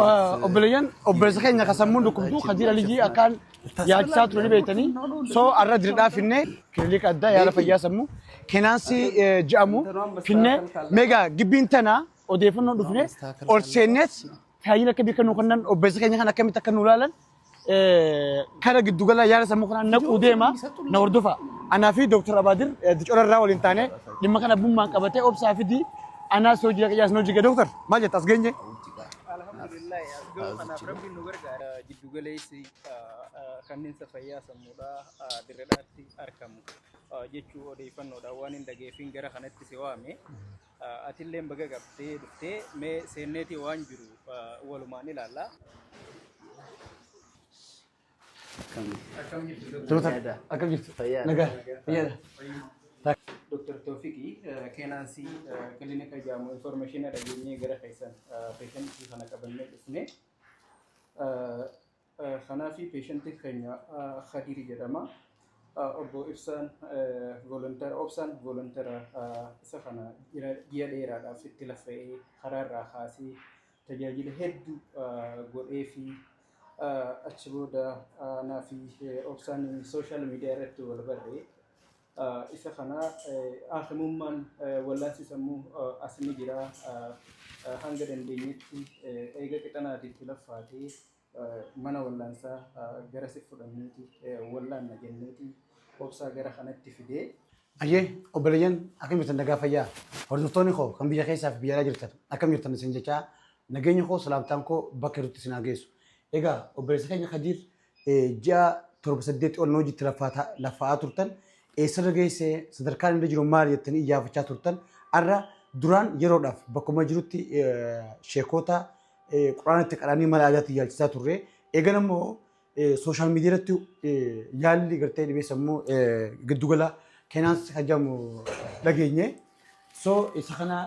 أوبليان أوبلسخين يقسمون لكم خدير لجي أكان ياجسات ولي بيتني سو أرد ردا فيني كليك أدا يا رفيا سمو كناسي جامو فيني ميجا جبينتنا وديفنو دفني أرسنت هاينا كبي كانوا كنن أوبلسخين يخنا كم تكنوا لالن كذا قد دوغلا يا رسمو كنا نقوديما نوردفا أنا في دكتور أبادر دكتور الراول إنتاني لما كان أبوم ما كبته أوبسا في دي أنا سوجي يا سنوجي دكتور ما جت أسجني Alhamdulillah, azgo ana rabbi nu gargaara jiddu galeessi kanneen safayyaa sammuudha dirreedhaatti argamu jechuu odeeffannoodha waan hin dhageefin gara kanatti si waame atillee baga qabdee dhuftee mee seenneetii waan jiru walumaan ilaalla. Akkam jirtu nagaa fayyaadha. Dr. Tawfiqi keenaansi kilinika jaamu information dhageenyee gara keessan patientii kana qabannee dhufne kanaafi patientii keenya Khadiri jedhama obbo Ibsaan volunteer isa kana ji'a dheeraadhaaf itti lafee karaarraa kaasee tajaajila hedduu godhee fi achi booda naafi Ibsaan social media irratti wal barree isa kana akhimuman wallahi samu asmi jira hanga dandeenyetti eega qixanaatitti lafaatee mana wallansa gara sifuudhaaniiti wallaan najenneeti obsaa gara kanatti fidee ayyee obboleeyyan akkam jirtan nagaa fayyaa hordoftoonni koo kan biyya keessaa fi biyya alaa jirtan akkam jirtan isin jechaa nageenya koo salaamtaan koo bakka irratti isin geessu egaa obboleessa keenya Khadiir ji'a 7 ol noojitti lafaa turtan eessarra geesse sadarkaan inni jiru maal jettanii iyyaafachaa turtan arra duraan yeroodhaaf bakkuma jirutti sheekota quraanatti qaraanii mala aadaatti yaalchisaa turre eegan immoo sooshaal miidiyaatti yaalli gartee dhibee sammuu giddugala keenaansi kajamu dhageenye soo isa kana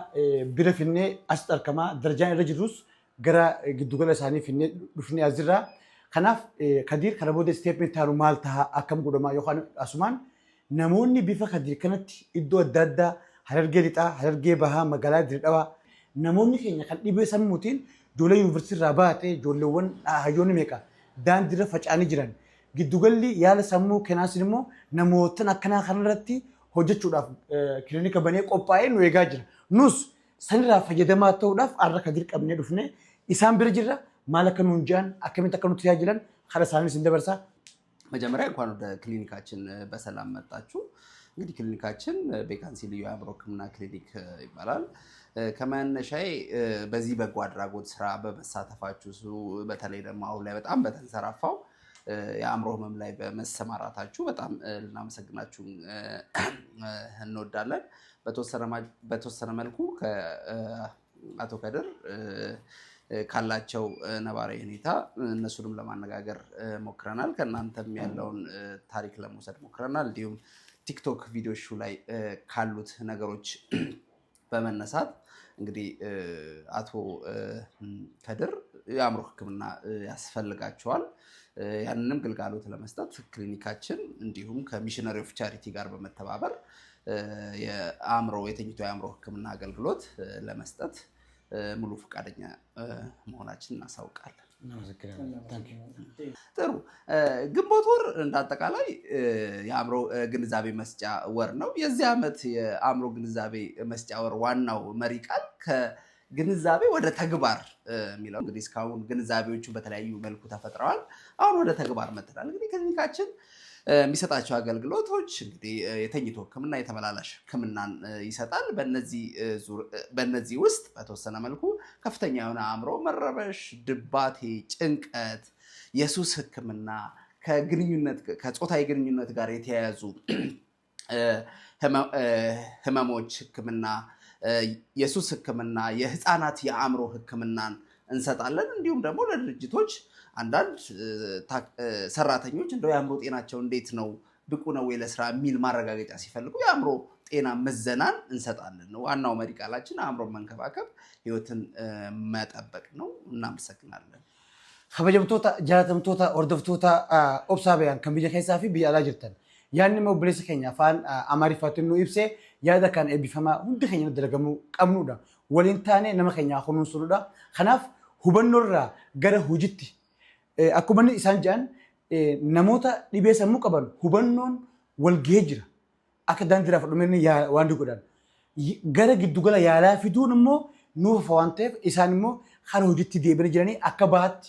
bira finnee as argamaa darajaan irra jirrus gara giddugala isaanii finnee dhufnee asirraa kanaaf Khadiir kana booda isteepmenti taanu maal ta'a akkam godhamaa yookaan asumaan namoonni bifa Khadiir kanatti iddoo adda addaa Harargee lixaa Harargee bahaa magaalaa Dirredhawaa namoonni keenya kan dhibee sammuutiin ijoollee yuunivarsiitii irraa baatee ijoolleewwan hayyoonni meeqa daandiirra faca'anii jiran giddugalli yaala sammuu keenaasin immoo namootan akkanaa kanarratti hojjechuudhaaf kilinika banee qophaa'ee nu eegaa jira nus sanirraa fayyadamaa ta'uudhaaf arra Khadiir qabnee dhufne isaan bira jirra maal akka nuun jedhan akkamitti akka nu tajaajilan karaa isaaniis hin dabarsaa መጀመሪያ እንኳን ወደ ክሊኒካችን በሰላም መጣችሁ። እንግዲህ ክሊኒካችን ቤካንሲ ልዩ የአእምሮ ሕክምና ክሊኒክ ይባላል። ከመነሻዬ በዚህ በጎ አድራጎት ስራ በመሳተፋችሁ በተለይ ደግሞ አሁን ላይ በጣም በተንሰራፋው የአእምሮ ህመም ላይ በመሰማራታችሁ በጣም ልናመሰግናችሁ እንወዳለን። በተወሰነ መልኩ ከአቶ ከድር ካላቸው ነባራዊ ሁኔታ እነሱንም ለማነጋገር ሞክረናል። ከናንተም ያለውን ታሪክ ለመውሰድ ሞክረናል። እንዲሁም ቲክቶክ ቪዲዮቹ ላይ ካሉት ነገሮች በመነሳት እንግዲህ አቶ ከድር የአእምሮ ሕክምና ያስፈልጋቸዋል። ያንንም ግልጋሎት ለመስጠት ክሊኒካችን እንዲሁም ከሚሽነሪ ኦፍ ቻሪቲ ጋር በመተባበር የተኝቶ የአእምሮ ሕክምና አገልግሎት ለመስጠት ሙሉ ፈቃደኛ መሆናችንን እናሳውቃለን። ጥሩ ግንቦት ወር እንዳጠቃላይ የአእምሮ ግንዛቤ መስጫ ወር ነው። የዚህ ዓመት የአእምሮ ግንዛቤ መስጫ ወር ዋናው መሪ ቃል ከግንዛቤ ወደ ተግባር የሚለው እንግዲህ እስካሁን ግንዛቤዎቹ በተለያዩ መልኩ ተፈጥረዋል። አሁን ወደ ተግባር መጥተናል። እንግዲህ ክሊኒካችን የሚሰጣቸው አገልግሎቶች እንግዲህ የተኝቶ ህክምና የተመላላሽ ህክምናን ይሰጣል። በእነዚህ ውስጥ በተወሰነ መልኩ ከፍተኛ የሆነ አእምሮ መረበሽ፣ ድባቴ፣ ጭንቀት፣ የሱስ ህክምና ከጾታዊ ግንኙነት ጋር የተያያዙ ህመሞች ህክምና፣ የሱስ ህክምና፣ የህፃናት የአእምሮ ህክምናን እንሰጣለን። እንዲሁም ደግሞ ለድርጅቶች አንዳንድ ሰራተኞች እንደው የአእምሮ ጤናቸው እንዴት ነው ብቁ ነው ወይ ለስራ የሚል ማረጋገጫ ሲፈልጉ የአእምሮ ጤና ምዘናን እንሰጣለን። ዋናው መሪ ቃላችን አእምሮ መንከባከብ ህይወትን መጠበቅ ነው። እናመሰግናለን። kabajamtoota jaatamtoota hordoftoota obsaabayaan kan biyya keessaa fi biyya alaa jirtan yaadni immoo obboleessa keenya afaan Amaariffaatiin nu ibsee yaada kan eebbifamaa hundi keenya dalagamuu qabnudha. Waliin taanee nama keenya kunuunsuudha. Kanaaf hubannoorraa gara hojiitti akkuma inni isaan jedhan namoota dhibee sammuu qaban hubannoon wal gahee jira. Akka daandiiraaf dhumeenni waan godhan. Gara giddugala yaalaa fiduun immoo nuuf waan ta'eef isaan immoo hara hojiitti deebi'anii jiranii akka bahaatti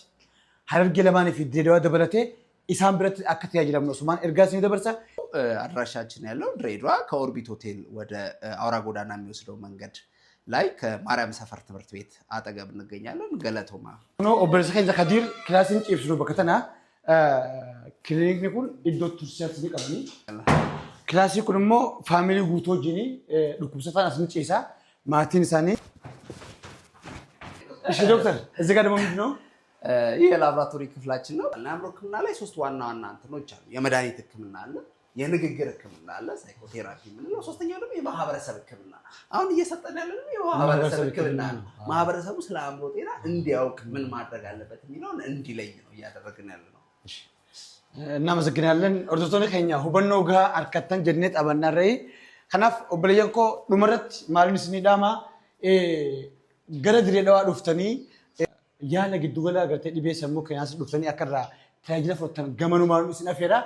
Harargee lamaanii fi Dirreedawaa dabalatee isaan biratti akka tajaajilamnu Usmaan ergaa isinii dabarsa. አድራሻችን ያለው ድሬዳዋ ከኦርቢት ሆቴል ወደ አውራ ጎዳና የሚወስደው መንገድ ላይ ከማርያም ሰፈር ትምህርት ቤት አጠገብ እንገኛለን። ገለቶማ ነው ኦፕሬሽን ከዲር ክላስን ጭብስ ነው በከተና ክሊኒክ ኩን ኢዶ ቱርሲያት ቢቀርኒ ክላሲ ኩንሞ ፋሚሊ ጉቶ ጂኒ ዱኩሰፋን አስንጪሳ ማቲን ሳኒ እሺ ዶክተር እዚህ ጋር ደግሞ ምንድነው ይሄ ላብራቶሪ ክፍላችን ነው። ለአእምሮ ሕክምና ላይ ሶስት ዋና ዋና እንትኖች አሉ። የመድኃኒት ሕክምና አለ፣ የንግግር ሕክምና አለ፣ ሳይኮቴራፒ ምንለው፣ ሶስተኛው ደግሞ የማህበረሰብ ሕክምና። አሁን እየሰጠን ያለነው የማህበረሰብ ሕክምና ነው። ማህበረሰቡ ስለ አእምሮ ጤና እንዲያውቅ ምን ማድረግ አለበት የሚለውን እንዲለይ ነው እያደረግን ያለነው። እናመሰግናለን። ኦርቶዶክስ ከኛ ሁበኖ ጋር አርከተን ጀነት አበናረይ ከናፍ ኦብለየንኮ ዱመረት ማልንስ ኒዳማ ገረ ድሬዳዋ ዱፍተኒ yaala giddugala agartee dhibee sammuu keenyaas dhuftanii akka irraa tajaajila fudhatan gamanuu maaluu isin afeera.